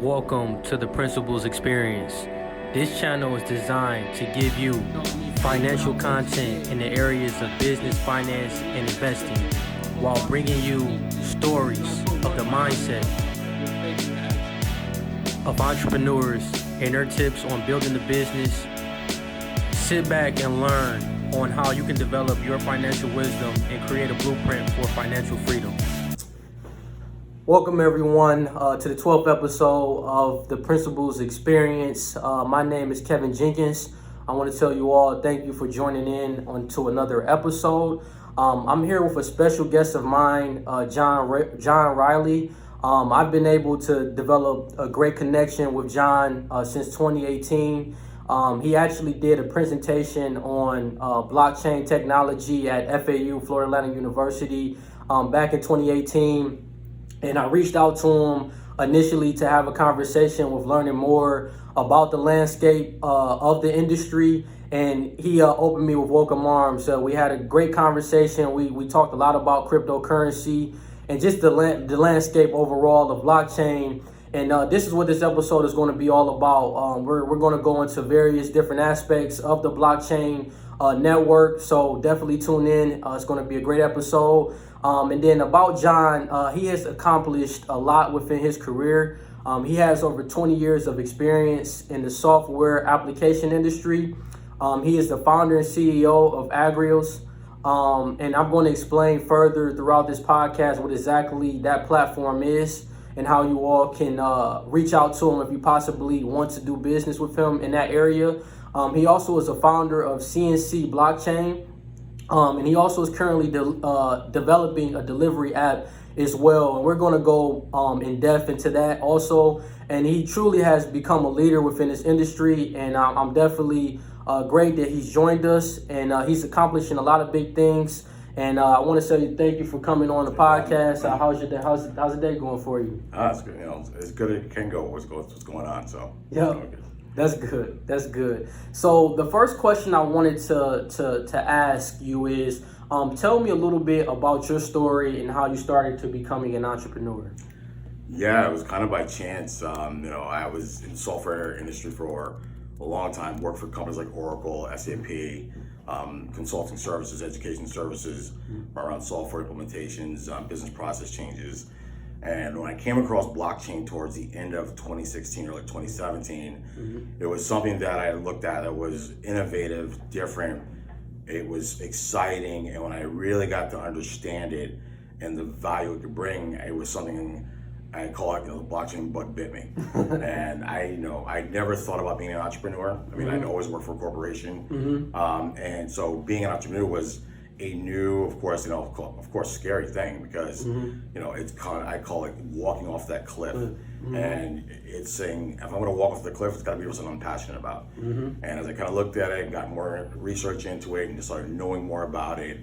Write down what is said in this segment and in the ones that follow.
Welcome to the Principles Experience. This channel is designed to give you financial content in the areas of business, finance, and investing, while bringing you stories of the mindset of entrepreneurs and their tips on building the business. Sit back and learn on how you can develop your financial wisdom and create a blueprint for financial freedom. Welcome everyone to the 12th episode of the Principles Experience. My name is Kevin Jenkins. I want to tell you all thank you for joining in onto another episode. I'm here with a special guest of mine, John Riley. I've been able to develop a great connection with John since 2018. He actually did a presentation on blockchain technology at FAU, Florida Atlantic University, back in 2018. And I reached out to him initially to have a conversation with learning more about the landscape of the industry. And he opened me with welcome arms. So we had a great conversation. We talked a lot about cryptocurrency and just the landscape overall of blockchain. And this is what this episode is going to be all about. We're going to go into various different aspects of the blockchain network. So definitely tune in. It's going to be a great episode. And then about John, he has accomplished a lot within his career. He has over 20 years of experience in the software application industry. He is the founder and CEO of Agrios. And I'm going to explain further throughout this podcast what exactly that platform is and how you all can reach out to him if you possibly want to do business with him in that area. He also is a founder of CNC Blockchain. And he also is currently developing a delivery app as well. And we're going to go in depth into that also. And he truly has become a leader within this industry. And I'm definitely great that he's joined us. And he's accomplishing a lot of big things. And I want to say thank you for coming on the podcast. How's your day? How's the day going for you? It's good. As good as it can go. What's going on? So yeah. That's good. That's good. So the first question I wanted to ask you is, tell me a little bit about your story and how you started to becoming an entrepreneur. Yeah, it was kind of by chance. I was in the software industry for a long time, worked for companies like Oracle, SAP, consulting services, education services, around software implementations, business process changes. And when I came across blockchain towards the end of 2016 or like 2017, it was something that I looked at that was innovative, different. It was exciting. And when I really got to understand it and the value it could bring, it was something I call it, the blockchain bug bit me. And I never thought about being an entrepreneur. I mean, I'd always worked for a corporation. And so being an entrepreneur was a new, of course, scary thing because, it's kind of, I call it walking off that cliff. And it's saying, if I'm going to walk off the cliff, it's got to be something I'm passionate about. And as I kind of looked at it and got more research into it and just started knowing more about it,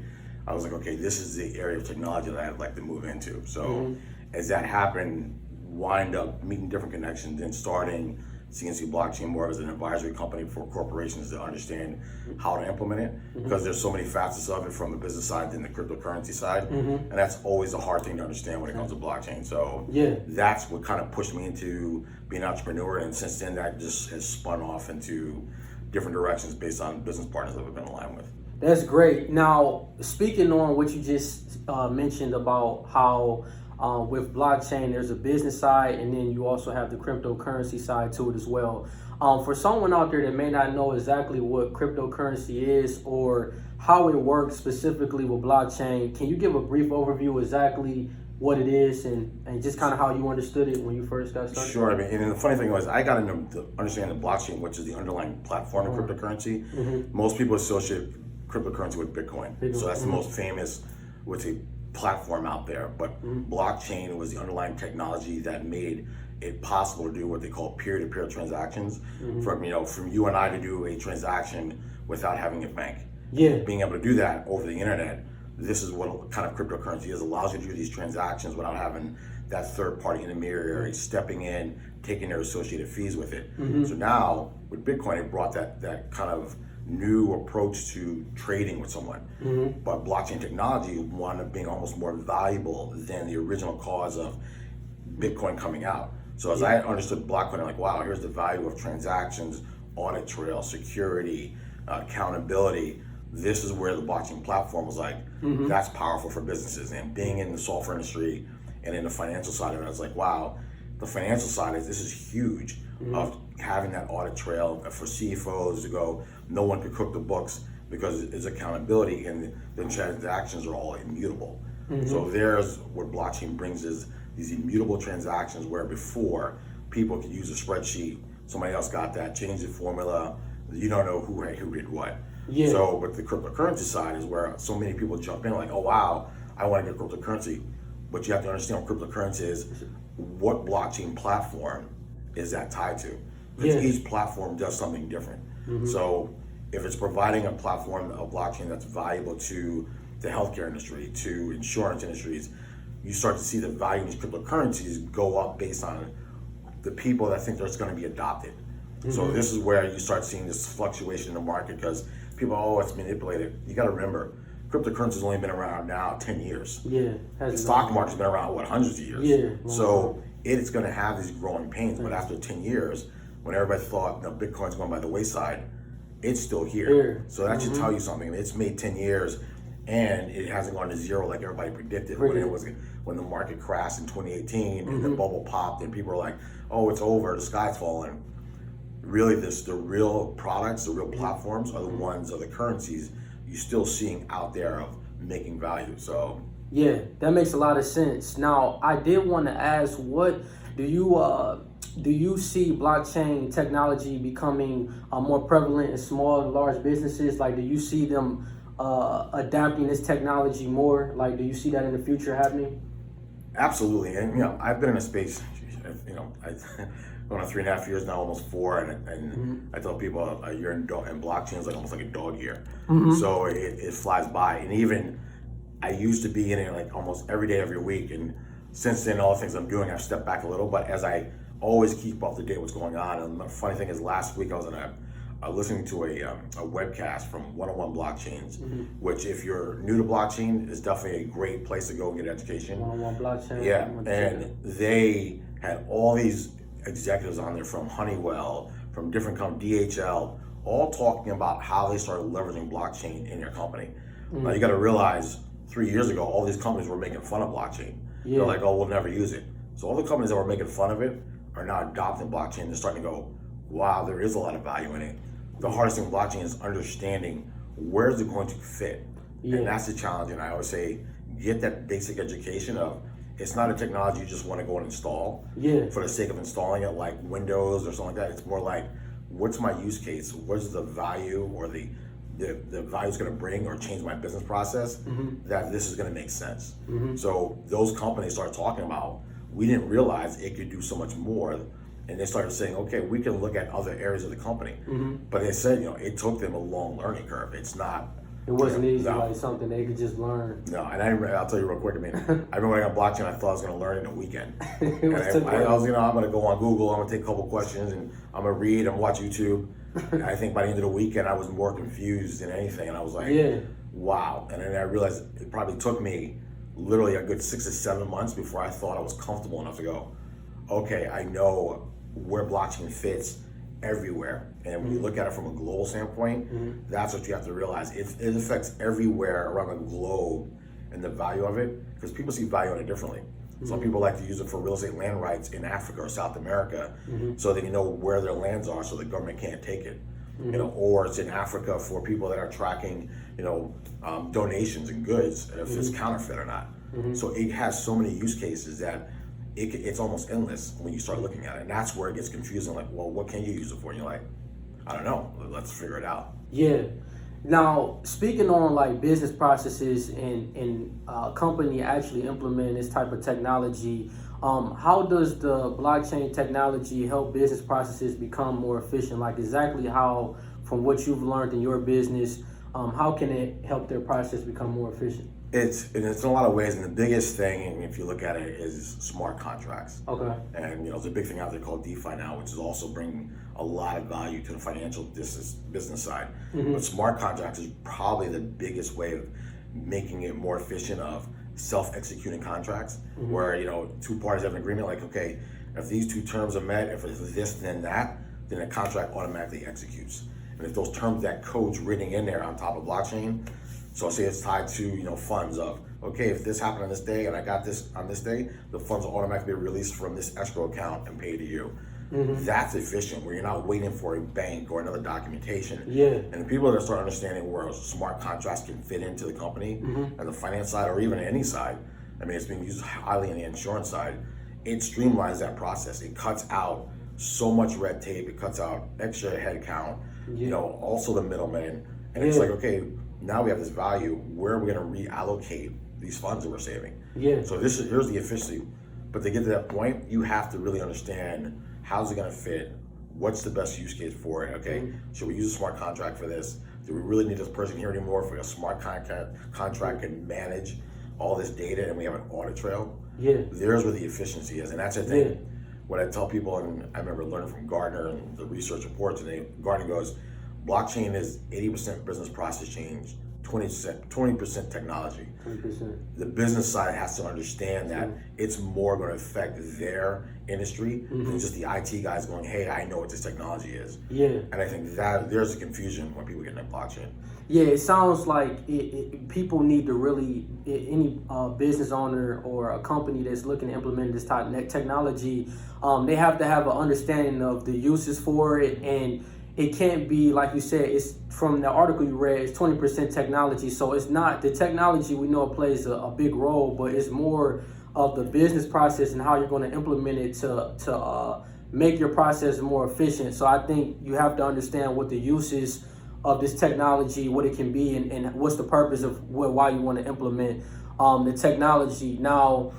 I was like, okay, this is the area of technology that I'd like to move into. So as that happened, wind up meeting different connections and starting CNC Blockchain more as an advisory company for corporations to understand how to implement it, because there's so many facets of it from the business side than the cryptocurrency side, and that's always a hard thing to understand when it comes to blockchain. So that's what kind of pushed me into being an entrepreneur, and since then that just has spun off into different directions based on business partners that we've been aligned with. That's great. Now, speaking on what you just mentioned about how with blockchain, there's a business side, and then you also have the cryptocurrency side to it as well. For someone out there that may not know exactly what cryptocurrency is or how it works specifically with blockchain, can you give a brief overview exactly what it is and just kind of how you understood it when you first got started? Sure. I mean, and the funny thing was, I got into understanding the blockchain, which is the underlying platform of cryptocurrency. Most people associate cryptocurrency with Bitcoin. So that's the most famous, platform out there, but blockchain was the underlying technology that made it possible to do what they call peer-to-peer transactions, from you and I to do a transaction without having a bank. Being able to do that over the internet, this is what kind of cryptocurrency is. It allows you to do these transactions without having that third-party intermediary stepping in, taking their associated fees with it. So now with Bitcoin, it brought that kind of new approach to trading with someone. But blockchain technology wound up being almost more valuable than the original cause of Bitcoin coming out. So as I understood blockchain, I'm like, wow, here's the value of transactions, audit trail, security, accountability. This is where the blockchain platform was like, that's powerful for businesses. And being in the software industry and in the financial side of it, I was like, wow, the financial side this is huge of having that audit trail for CFOs to go, no one could cook the books because it's accountability and the transactions are all immutable. So there's what blockchain brings is these immutable transactions where before people could use a spreadsheet, somebody else got that, changed the formula, you don't know who did what. Yeah. So, but the cryptocurrency side is where so many people jump in like, oh wow, I want to get cryptocurrency. But you have to understand what cryptocurrency is, what blockchain platform is that tied to? Because each platform does something different. So if it's providing a platform, a blockchain that's valuable to the healthcare industry, to insurance industries, you start to see the value of these cryptocurrencies go up based on the people that think there's going to be adopted. So this is where you start seeing this fluctuation in the market because people, oh, it's manipulated. You got to remember, cryptocurrency's only been around now 10 years. Yeah. The stock market's been around, what, hundreds of years? Yeah. So it's going to have these growing pains, but after 10 years, when everybody thought Bitcoin's going by the wayside, it's still here. So that should tell you something. It's made 10 years and it hasn't gone to zero like everybody predicted when the market crashed in 2018 and the bubble popped and people were like, oh, it's over, the sky's falling. Really, the real products, the real platforms are the ones, are the currencies you're still seeing out there of making value. So yeah, that makes a lot of sense. Now, I did want to ask, what do you see blockchain technology becoming more prevalent in small and large businesses? Like, do you see them adapting this technology more? Like, do you see that in the future happening? Absolutely. And I've been in a space, going on 3.5 years now, almost 4, and I tell people a year in blockchain is like almost like a dog year. So it flies by. And even I used to be in it like almost every day, every week. And since then, all the things I'm doing, I've stepped back a little. But as I always keep up to date what's going on, and the funny thing is, last week I was listening to a webcast from 101 Blockchains, which if you're new to blockchain, is definitely a great place to go and get education. 101 Blockchain. Yeah, and they had all these executives on there from Honeywell, from different companies, DHL, all talking about how they started leveraging blockchain in their company. Now you got to realize 3 years ago, all these companies were making fun of blockchain. They're like, oh, we'll never use it. So all the companies that were making fun of it are now adopting blockchain. They're starting to go, wow, there is a lot of value in it. The hardest thing with blockchain is understanding where is it going to fit. And that's the challenge. And I always say, get that basic education of, it's not a technology you just want to go and install for the sake of installing it, like Windows or something like that. It's more like, what's my use case? What's the value or the value it's going to bring or change my business process that this is going to make sense. So those companies start talking about, we didn't realize it could do so much more. And they started saying, okay, we can look at other areas of the company. But they said, it took them a long learning curve. It's not. It wasn't easy, like something they could just learn. No, and I'll tell you real quick. I remember when I got blockchain, I thought I was going to learn it in a weekend. And I was, I'm going to go on Google, I'm going to take a couple questions, and I'm going to read, I'm going to watch YouTube. And I think by the end of the weekend, I was more confused than anything. And I was like, wow. And then I realized it probably took me literally a good 6 to 7 months before I thought I was comfortable enough to go, okay, I know where blockchain fits everywhere. And when you look at it from a global standpoint, that's what you have to realize. It affects everywhere around the globe and the value of it, because people see value in it differently. Some people like to use it for real estate land rights in Africa or South America, so they know where their lands are so the government can't take it. Or it's in Africa for people that are tracking, donations and goods, if it's counterfeit or not. So it has so many use cases that it's almost endless when you start looking at it. And that's where it gets confusing. Like, well, what can you use it for? And you're like, I don't know. Let's figure it out. Yeah. Now, speaking on like business processes and company actually implementing this type of technology, how does the blockchain technology help business processes become more efficient? Like exactly how, from what you've learned in your business, how can it help their process become more efficient? It's in a lot of ways, and the biggest thing, if you look at it, is smart contracts. Okay. And there's a big thing out there called DeFi now, which is also bringing a lot of value to the financial business side. But smart contracts is probably the biggest way of making it more efficient of self-executing contracts, where two parties have an agreement, like, okay, if these two terms are met, if it's this then that, then the contract automatically executes. And if those terms, that code's written in there on top of blockchain, so say it's tied to funds of, okay, if this happened on this day and I got this on this day, the funds will automatically be released from this escrow account and paid to you. That's efficient, where you're not waiting for a bank or another documentation. And the people that start understanding where smart contracts can fit into the company and the finance side, or even any side, I mean, it's being used highly in the insurance side, it streamlines that process. It cuts out so much red tape, it cuts out extra head count, also the middleman. And it's like, okay, now we have this value, where are we gonna reallocate these funds that we're saving? So here's the efficiency. But to get to that point, you have to really understand, how's it gonna fit? What's the best use case for it? Okay, should we use a smart contract for this? Do we really need this person here anymore if a smart contract can manage all this data and we have an audit trail? There's where the efficiency is, and that's the thing. What I tell people, and I remember learning from Gartner and the research reports, and Gartner goes, blockchain is 80% business process change, 20% technology. 20%. The business side has to understand that it's more going to affect their industry than just the IT guys going, hey, I know what this technology is. And I think that there's a confusion when people get into blockchain. It sounds like people need to really, any business owner or a company that's looking to implement this type of technology, they have to have an understanding of the uses for it. And it can't be, like you said, it's from the article you read, it's 20% technology. So it's not, the technology we know plays a big role, but it's more of the business process and how you're going to implement it to make your process more efficient. So I think you have to understand what the uses of this technology, what it can be, and what's the purpose of why you want to implement the technology. Now,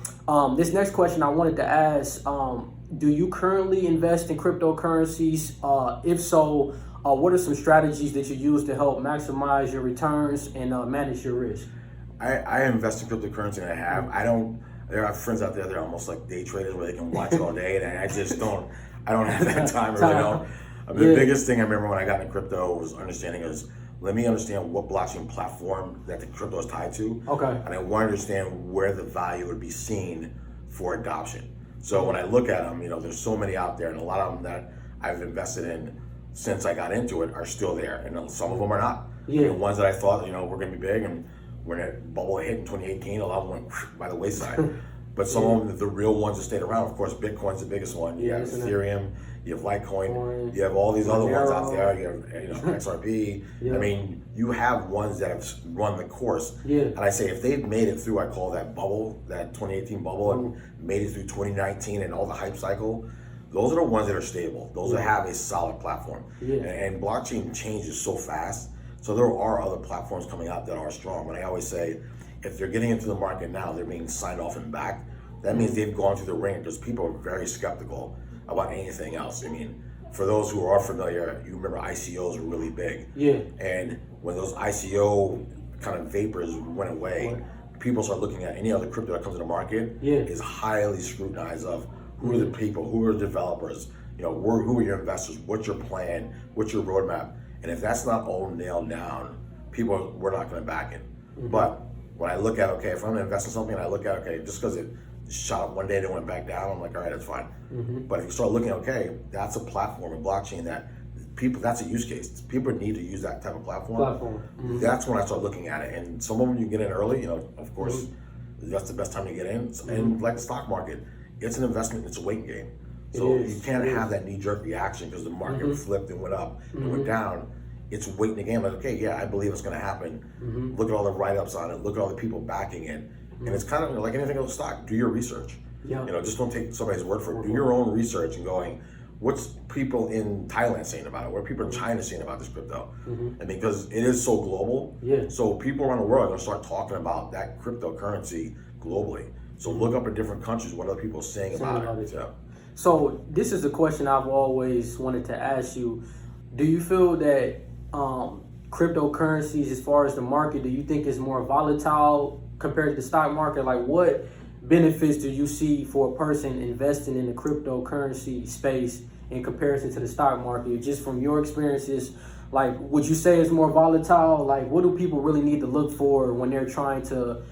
this next question I wanted to ask, do you currently invest in cryptocurrencies? If so, what are some strategies that you use to help maximize your returns and manage your risk? I invest in cryptocurrency, and I don't, there are friends out there that are almost like day traders where they can watch all day, and I just don't, I don't have that time, I really don't. The biggest thing I remember when I got into crypto was understanding let me understand what blockchain platform that the crypto is tied to. And I want to understand where the value would be seen for adoption. So when I look at them, there's so many out there, and a lot of them that I've invested in since I got into it are still there, and some of them are not. The ones that I thought, were going to be big, and when that bubble hit in 2018, a lot of them went by the wayside. But some of them, the real ones that stayed around, of course, Bitcoin's the biggest one. You have Ethereum, you have Litecoin, you have all these other ones out there. You have XRP. I mean, you have ones that have run the course. And I say, if they've made it through, I call that bubble, that 2018 bubble, and made it through 2019 and all the hype cycle, those are the ones that are stable. Those that have a solid platform. And blockchain changes so fast. So there are other platforms coming out that are strong. But I always say, if they're getting into the market now, they're being signed off and back. That means they've gone through the ring, because people are very skeptical about anything else. I mean, for those who are familiar, you remember ICOs were really big. And when those ICO kind of vapors went away, people start looking at any other crypto that comes to the market is highly scrutinized of who are the people, who are the developers, who are your investors, what's your plan, what's your roadmap. And if that's not all nailed down, we're not going to back it. But when I look at, okay, if I'm going to invest in something and I look at, okay, just because it shot up one day and it went back down, I'm like, all right, that's fine. But if you start looking, okay, that's a platform, a blockchain that that's a use case. People need to use that type of platform. That's when I start looking at it. And some of them you get in early, of course, that's the best time to get in. And like the stock market, it's an investment, it's a waiting game. So you can't have that knee-jerk reaction because the market flipped and went up and went down. It's waiting the game, like, okay, yeah, I believe it's going to happen. Look at all the write-ups on it. Look at all the people backing it. And it's kind of like anything else stock. Do your research. Just don't take somebody's word for it. Do your own research and going, what's people in Thailand saying about it? What are people in China saying about this crypto? And because it is so global, so people around the world are going to start talking about that cryptocurrency globally. So look up in different countries what other people are saying about it. So this is a question I've always wanted to ask you. Do you feel that cryptocurrencies, as far as the market, do you think is more volatile compared to the stock market? Like, what benefits do you see for a person investing in the cryptocurrency space in comparison to the stock market? Just from your experiences, like, would you say it's more volatile? Like, what do people really need to look for when they're trying to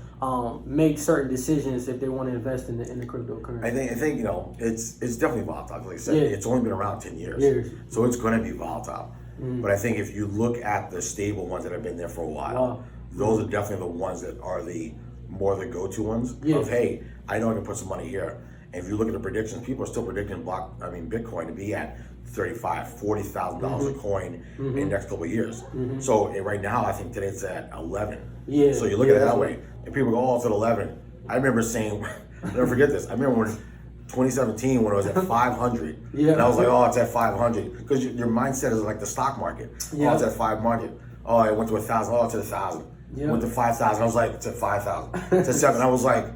make certain decisions if they want to invest in the cryptocurrency? I think you know it's definitely volatile. Like I said, Yeah. it's only been around 10 years, so it's going to be volatile. But I think if you look at the stable ones that have been there for a while, those are definitely the ones that are the go-to ones. Of hey, I know I can put some money here. And if you look at the predictions, people are still predicting Bitcoin to be at $35,000-$40,000 a coin in the next couple of years. So right now, I think today it's at 11. So you look at it that way, and people go, "Oh, it's at 11." I remember saying, I'll never forget this. I remember when 2017 when it was at 500, and I was like, "Oh, it's at 500," because your mindset is like the stock market. Oh, it's at 500. Oh, it went to 1,000. Oh, it's at 1,000. Went to 5,000. I was like, it's at 5,000. It's at 7. I was like.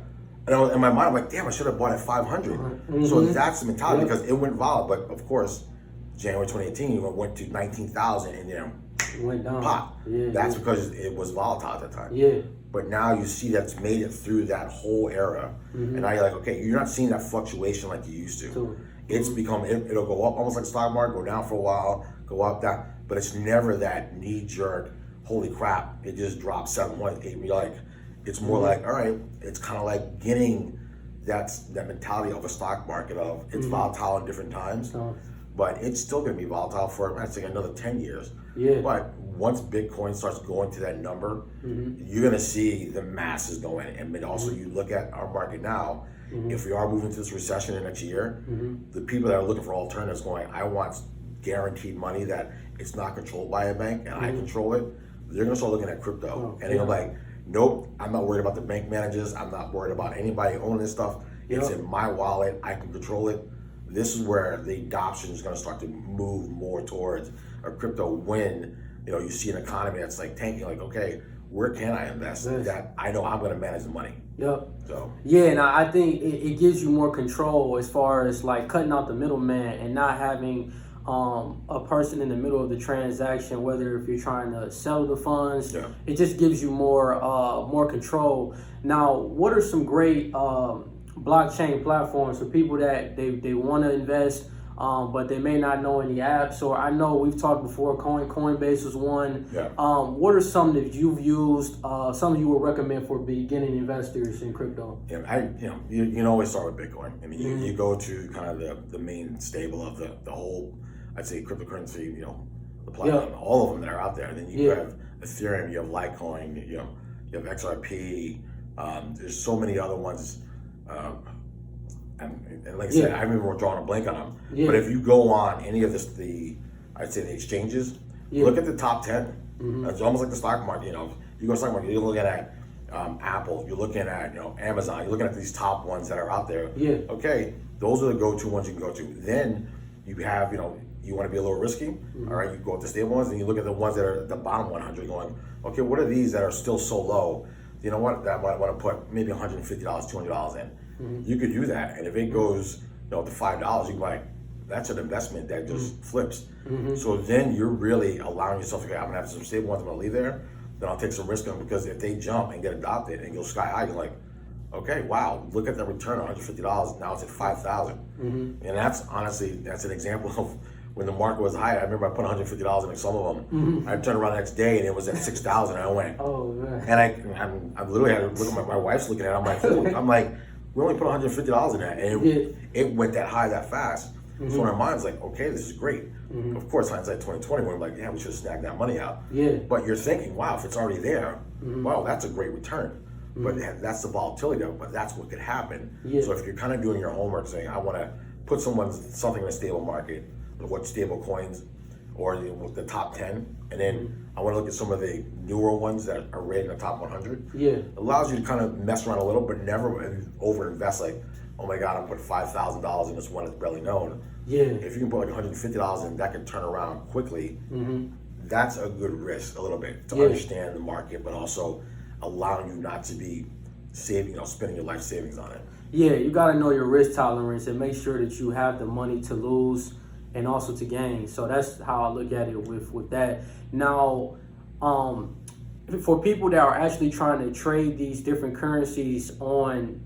And in my mind, I'm like, damn, I should have bought at 500. So that's the mentality because it went volatile. But of course, January 2018, it went to 19,000 and then went down. Pop. That's because it was volatile at that time. But now you see that's made it through that whole era. And now you're like, okay, you're not seeing that fluctuation like you used to. It's become, it'll go up almost like the stock market, go down for a while, go up, down. But it's never that knee-jerk, holy crap, it just dropped 7, 1, 8. You're like, it's more like, all right, it's kind of like getting that mentality of a stock market of it's volatile in different times, but it's still going to be volatile for, I'd say, another 10 years. But once Bitcoin starts going to that number, you're going to see the masses going. And also you look at our market now, if we are moving to this recession in next year, the people that are looking for alternatives going, I want guaranteed money that it's not controlled by a bank and I control it, they're going to start looking at crypto. And they're like, nope, I'm not worried about the bank managers. I'm not worried about anybody owning this stuff. It's in my wallet. I can control it. This is where the adoption is going to start to move more towards a crypto when, you see an economy that's like tanking, like, okay, where can I invest that I know I'm going to manage the money? So and I think it gives you more control as far as like cutting out the middleman and not having a person in the middle of the transaction, whether if you're trying to sell the funds, it just gives you more control. Now, what are some great blockchain platforms for people that they want to invest, but they may not know any apps? Or I know we've talked before, Coinbase was one. What are some that you've used, some you would recommend for beginning investors in crypto? You can always start with Bitcoin. I mean, you go to kind of the main stable of the whole, I'd say, cryptocurrency, the platform, all of them that are out there. And then you have Ethereum, you have Litecoin, you have XRP. There's so many other ones. And like I said, I remember drawing a blank on them. But if you go on any of I'd say the exchanges, look at the top 10. It's almost like the stock market. You go to the stock market, you're looking at Apple, you're looking at Amazon, you're looking at these top ones that are out there. Okay, those are the go-to ones you can go to. Then you have, you want to be a little risky, all right, you go with the stable ones, and you look at the ones that are at the bottom 100 going, okay, what are these that are still so low? You know what, that I want to put maybe $150, $200 in. You could do that, and if it goes to $5, you can be like, that's an investment that just flips. So then you're really allowing yourself, okay, I'm gonna have some stable ones, I'm gonna leave there, then I'll take some risk on them, because if they jump and get adopted and go sky high, you're like, okay, wow, look at the return on $150, now it's at $5,000. And that's honestly, that's an example of when the market was high. I remember I put $150 in some of them. I turned around the next day and it was at $6,000, and I went, oh man. And I literally had to look at my wife's looking at it, I'm like, we only put $150 in that, and it went that high that fast. So in our minds, like, okay, this is great. Of course, hindsight 2020, we're like, yeah, we should have snagged that money out. But you're thinking, wow, if it's already there, wow, that's a great return. But that's the volatility of it, but that's what could happen. So if you're kind of doing your homework, saying, I want to put something in a stable market, what stable coins, or the top 10, and then I want to look at some of the newer ones that are rated in the top 100. It allows you to kind of mess around a little, but never over invest, like, oh my God, I'm putting $5,000 in this one that's barely known. If you can put like $150 in, that can turn around quickly. That's a good risk a little bit to understand the market, but also allowing you not to be saving, spending your life savings on it. You got to know your risk tolerance and make sure that you have the money to lose and also to gain. So that's how I look at it with that. Now, for people that are actually trying to trade these different currencies on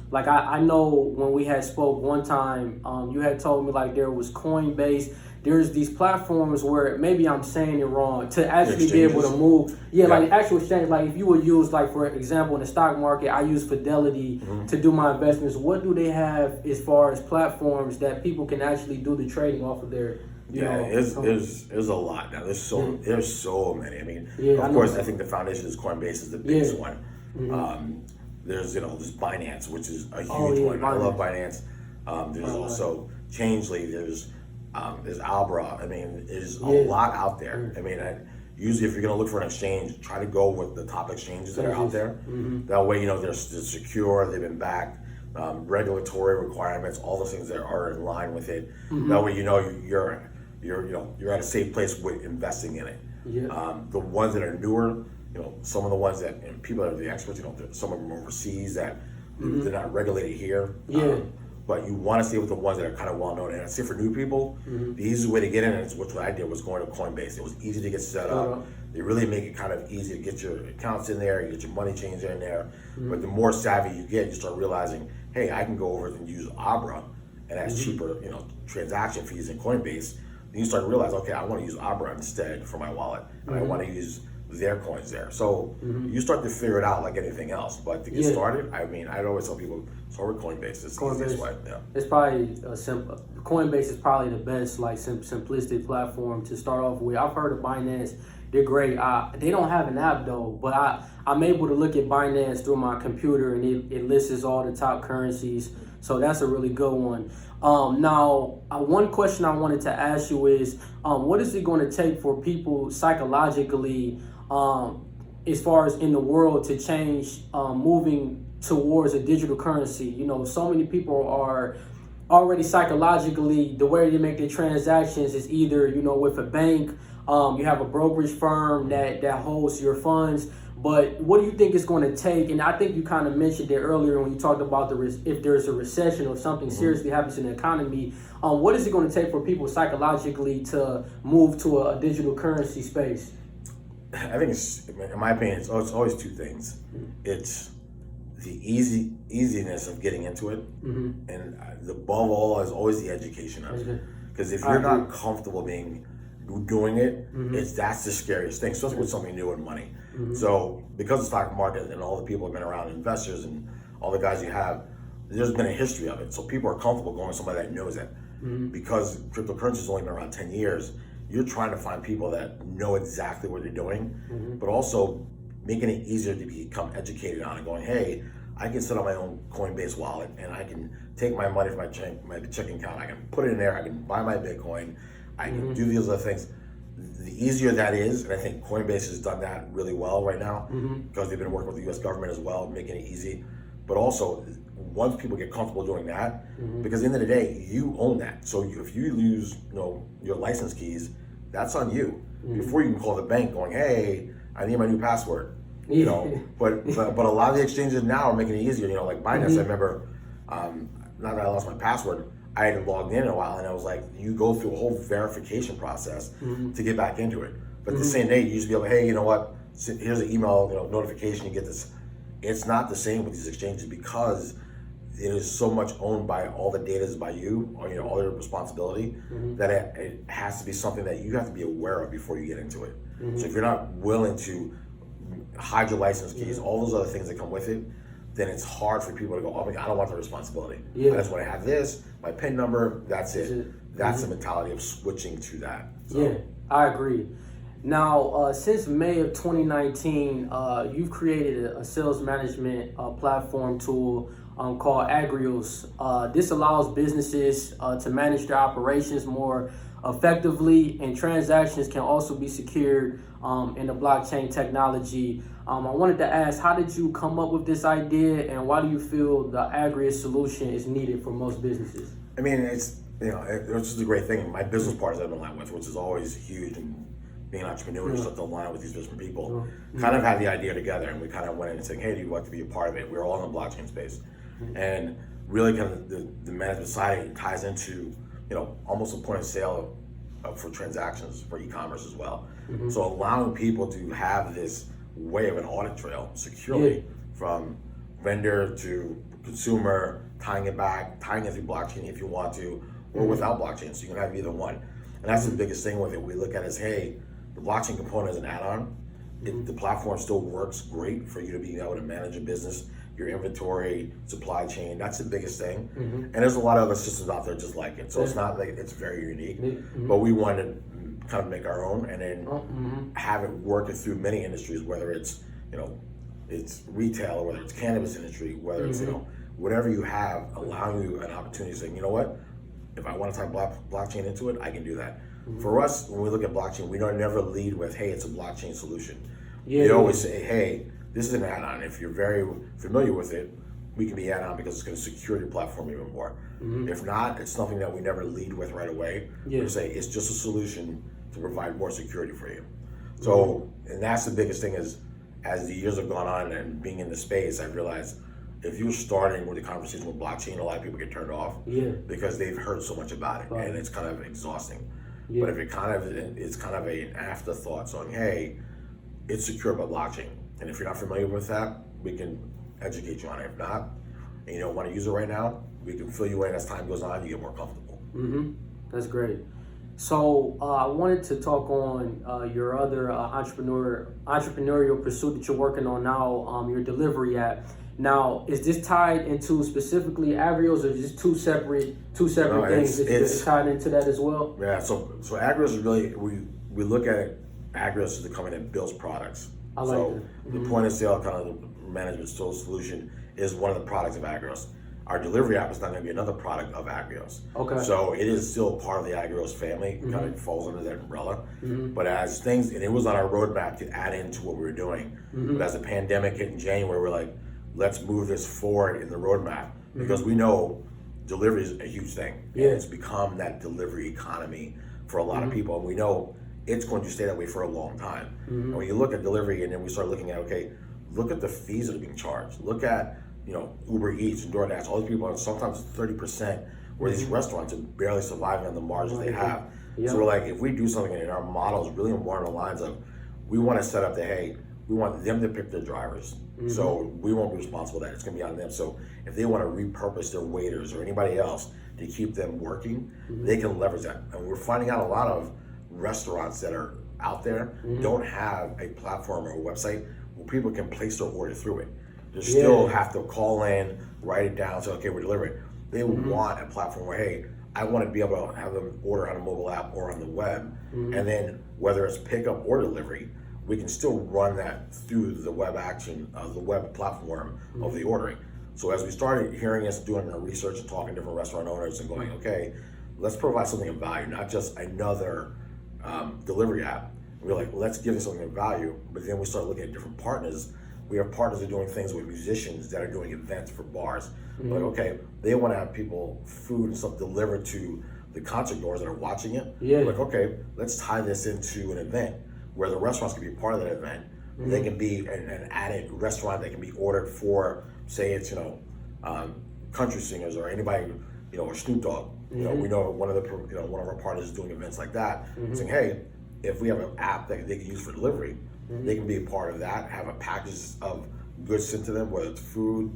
Like I know when we had spoke one time, you had told me like there was Coinbase. There's these platforms where maybe I'm saying it wrong to actually be able to move. Yeah, like actual exchange. Like if you would use, like for example, in the stock market, I use Fidelity to do my investments. What do they have as far as platforms that people can actually do the trading off of their? There's a lot now. There's so many. I mean, of course, I think the foundation is Coinbase is the biggest one. There's there's Binance, which is a huge one. I love Binance. There's also Changely. There's Albra. I mean, there's a lot out there. I mean, usually if you're going to look for an exchange, try to go with the top exchanges that are out there. That way, they're secure, they've been backed, regulatory requirements, all those things that are in line with it. That way, you're at a safe place with investing in it. The ones that are newer, some of the ones that people that are the experts, some of them overseas that they're not regulated here. But you want to stay with the ones that are kind of well known. And I say for new people, the easiest way to get in, and which what I did, was going to Coinbase. It was easy to get set up. They really make it kind of easy to get your accounts in there, you get your money changed in there. But the more savvy you get, you start realizing, hey, I can go over and use Abra, and that's cheaper, transaction fees in Coinbase. Then you start to realize, okay, I want to use Abra instead for my wallet, and I want to use their coins there. So you start to figure it out like anything else. But to get started, I mean, I'd always tell people start with Coinbase. It's the easiest way. It's probably simple. Coinbase is probably the best, like simplistic platform to start off with. I've heard of Binance. They're great. They don't have an app though, but I'm able to look at Binance through my computer, and it lists all the top currencies. So that's a really good one. Now, one question I wanted to ask you is, what is it going to take for people psychologically, as far as in the world, to change, moving towards a digital currency? So many people are already psychologically, the way they make their transactions is either, with a bank, you have a brokerage firm that holds your funds. But what do you think it's going to take? And I think you kind of mentioned it earlier when you talked about if there's a recession or something seriously happens in the economy. What is it going to take for people psychologically to move to a digital currency space? I think in my opinion, it's always two things. It's the easiness of getting into it, and above all is always the education of it. Because if you're not comfortable doing it, that's the scariest thing, especially with something new and money. So because the stock market and all the people have been around, investors and all the guys you have, there's been a history of it. So people are comfortable going with somebody that knows it. Because cryptocurrency has only been around 10 years, you're trying to find people that know exactly what they're doing, but also making it easier to become educated on it, going, hey, I can set up my own Coinbase wallet, and I can take my money from my checking account, I can put it in there, I can buy my Bitcoin, I can do these other things. The easier that is, and I think Coinbase has done that really well right now, because they've been working with the U.S. government as well, making it easy. But also, once people get comfortable doing that, because at the end of the day, you own that. So if you lose, your license keys, that's on you. Before you can call the bank, going, "Hey, I need my new password." But a lot of the exchanges now are making it easier. Like Binance, I remember, not that I lost my password, I hadn't logged in a while, and I was like, you go through a whole verification process to get back into it. But the same day, you used to be able, hey, you know what? Here's an email notification. You get this. It's not the same with these exchanges because it is so much owned by all the data is by you, or all your responsibility, that it has to be something that you have to be aware of before you get into it. So if you're not willing to hide your license keys, all those other things that come with it, then it's hard for people to go, oh, I don't want the responsibility. I just want to have this, my PIN number, that's it. That's the mentality of switching to that. So. Yeah, I agree. Now, since May of 2019, you've created a sales management platform tool called Agrios. This allows businesses to manage their operations more effectively, and transactions can also be secured in the blockchain technology. I wanted to ask, how did you come up with this idea, and why do you feel the Agrios solution is needed for most businesses? I mean, it's just a great thing. My business partners I've been aligned with, which is always huge, and being an entrepreneur, just to align with these different people, kind of had the idea together, and we kind of went in and said, hey, do you want to be a part of it? We're all in the blockchain space. And really kind of the management side ties into, almost a point of sale for transactions for e-commerce as well. So allowing people to have this way of an audit trail securely from vendor to consumer, tying it through blockchain if you want to, or without blockchain, so you can have either one. And that's the biggest thing with it. We look at it as, hey, the blockchain component is an add-on. The platform still works great for you to be able to manage a business, your inventory, supply chain. That's the biggest thing. And there's a lot of other systems out there just like it. So it's not like it's very unique, but we wanted to kind of make our own and then have it work through many industries, whether it's, it's retail, or whether it's cannabis industry, whether it's, whatever you have, allowing you an opportunity to say, you know what, if I want to type blockchain into it, I can do that. For us, when we look at blockchain, we don't never lead with, hey, it's a blockchain solution. We always say, hey, this is an add-on. If you're very familiar with it, we can be add-on because it's going to secure your platform even more. If not, it's something that we never lead with right away. We say it's just a solution to provide more security for you. So, and that's the biggest thing is, as the years have gone on and being in the space, I've realized if you're starting with a conversation with blockchain, a lot of people get turned off because they've heard so much about it, and it's kind of exhausting. But if it's kind of an afterthought, saying, hey, it's secure by blockchain. And if you're not familiar with that, we can educate you on it. If not, and you don't want to use it right now, we can fill you in as time goes on, you get more comfortable. That's great. So I wanted to talk on your other entrepreneurial pursuit that you're working on now, your delivery app. Now, is this tied into specifically Agrios, or just two separate things? It's tied into that as well. Yeah. So Agrios is really, we look at Agrios as the company that builds products. The point of sale kind of the management solution is one of the products of Agrios. Our delivery app is not going to be another product of Agrios. So it is still part of the Agrios family, kind of falls under that umbrella. But as things, and it was on our roadmap to add into what we were doing. But as the pandemic hit in January, we're like, let's move this forward in the roadmap because we know delivery is a huge thing. It's become that delivery economy for a lot of people. And we know it's going to stay that way for a long time. And when you look at delivery and then we start looking at, okay, look at the fees that are being charged. Look at, Uber Eats and DoorDash, all these people are sometimes 30%, where these restaurants are barely surviving on the margins they have. So we're like, if we do something in our model is really more on the lines of, we want to set up the, hey, we want them to pick their drivers. So we won't be responsible for that. It's going to be on them. So if they want to repurpose their waiters or anybody else to keep them working, they can leverage that. And we're finding out a lot of restaurants that are out there don't have a platform or a website where people can place their order through it. They still have to call in, write it down, say, okay, we're delivering. They want a platform where, hey, I want to be able to have them order on a mobile app or on the web. And then whether it's pickup or delivery, we can still run that through the web action of the web platform of the ordering. So as we started hearing us doing our research and talking to different restaurant owners and going, okay, let's provide something of value, not just another delivery app. We're like, let's give them something of value. But then we start looking at different partners. We have partners that are doing things with musicians that are doing events for bars. Like, okay, they want to have people food and stuff delivered to the concert goers that are watching it. Like, okay, let's tie this into an event where the restaurants can be part of that event. They can be an added restaurant that can be ordered for, say it's, country singers or anybody, or Snoop Dogg. We know one of our partners is doing events like that, saying, hey, if we have an app that they can use for delivery, they can be a part of that, have a package of goods sent to them, whether it's food,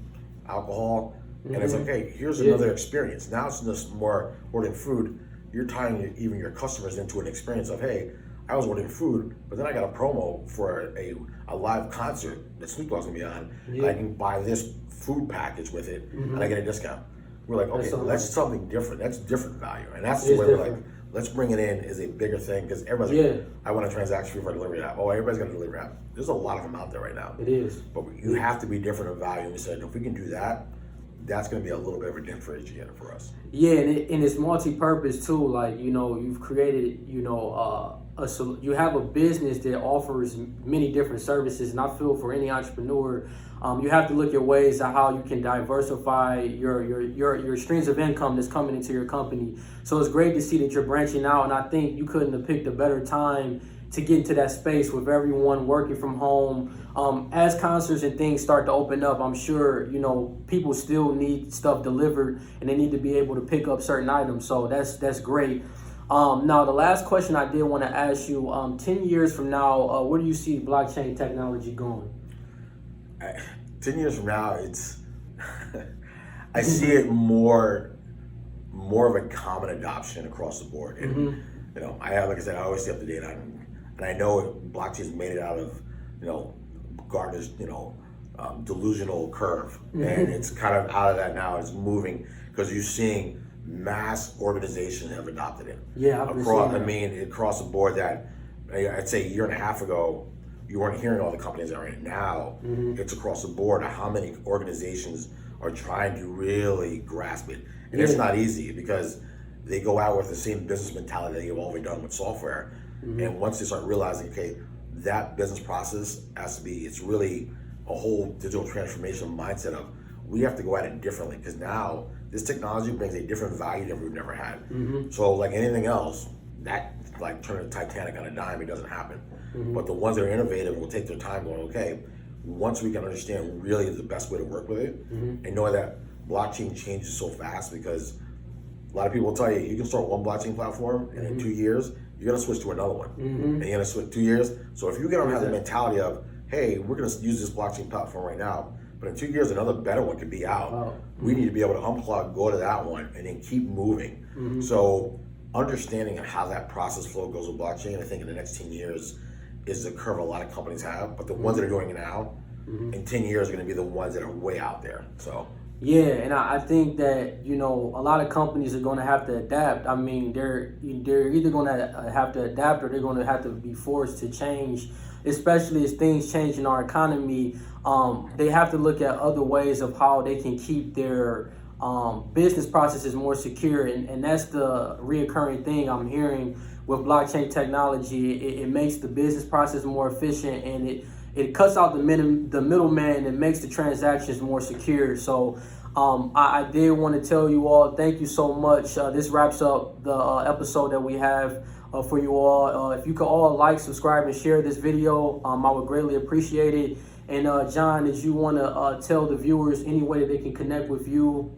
alcohol, and it's like, hey, here's another experience. Now it's just more ordering food. You're tying even your customers into an experience of, hey, I was ordering food, but then I got a promo for a live concert that Snoop Dogg's gonna be on. I can buy this food package with it, and I get a discount. We're like, okay, that's something different. That's different value, and that's the way we're like, let's bring it in as a bigger thing because everybody's like, I want a transaction fee for a delivery app. Oh, everybody's got a delivery app. There's a lot of them out there right now. It is, but you have to be different in value. And we said, if we can do that, that's going to be a little bit of a differentiator for us. Yeah, and it's multi-purpose too. Like, you've created, you have a business that offers many different services, and I feel for any entrepreneur, you have to look at ways of how you can diversify your streams of income that's coming into your company. So it's great to see that you're branching out, and I think you couldn't have picked a better time to get into that space with everyone working from home. As concerts and things start to open up, I'm sure, people still need stuff delivered and they need to be able to pick up certain items. So that's great. Now, the last question I did want to ask you, 10 years from now, where do you see blockchain technology going? 10 years from now, it's I see it more of a common adoption across the board. And you know, like I said, I always stay up to date on, and I know blockchain's made it out of, you know, Gartner's, you know, delusional curve, and it's kind of out of that now. It's moving because you're seeing mass organizations have adopted it. Yeah, across the board. That I'd say a year and a half ago, you weren't hearing all the companies that are in it. Now it's across the board. How many organizations are trying to really grasp it? And it's not easy because they go out with the same business mentality that you've always done with software. And once they start realizing, okay, that business process has to be, it's really a whole digital transformation mindset of, we have to go at it differently because now this technology brings a different value that we've never had. So like anything else, that like turning the Titanic on a dime, it doesn't happen. But the ones that are innovative will take their time going, okay, once we can understand really the best way to work with it, and know that blockchain changes so fast, because a lot of people will tell you, you can start one blockchain platform and in 2 years, you're gonna switch to another one. And you're gonna switch 2 years. So if you get on have the mentality of, hey, we're gonna use this blockchain platform right now, but in 2 years, another better one could be out. We need to be able to unplug, go to that one, and then keep moving. So understanding how that process flow goes with blockchain, I think in the next 10 years is the curve a lot of companies have, but the ones that are doing it now, in 10 years are gonna be the ones that are way out there, so. Yeah, and I think that, you know, a lot of companies are going to have to adapt. I mean, they're either going to have to adapt or they're going to have to be forced to change, especially as things change in our economy. They have to look at other ways of how they can keep their business processes more secure. And that's the reoccurring thing I'm hearing with blockchain technology. It makes the business process more efficient, and it cuts out the middleman and makes the transactions more secure. So I did want to tell you all, thank you so much. This wraps up the episode that we have for you all. If you could all like, subscribe, and share this video, I would greatly appreciate it. And John, did you want to tell the viewers any way that they can connect with you?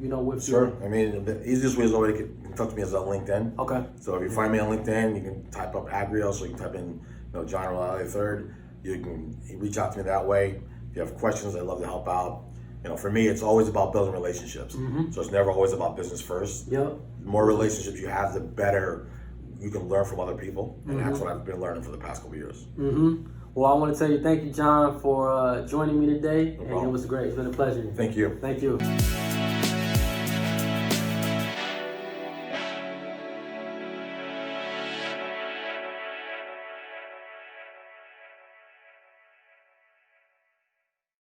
You know, with Sure. I mean, the easiest way is always to talk to me is on LinkedIn. Okay. So if you find me on LinkedIn, you can type up Agrios, or you can type in, you know, John Riley III. You can reach out to me that way. If you have questions, I'd love to help out. You know, for me, it's always about building relationships. So it's never always about business first. Yep. The more relationships you have, the better you can learn from other people. And that's what I've been learning for the past couple of years. Well, I want to tell you, thank you, John, for joining me today. No and problem. it was great. It's been a pleasure. Thank you. Thank you.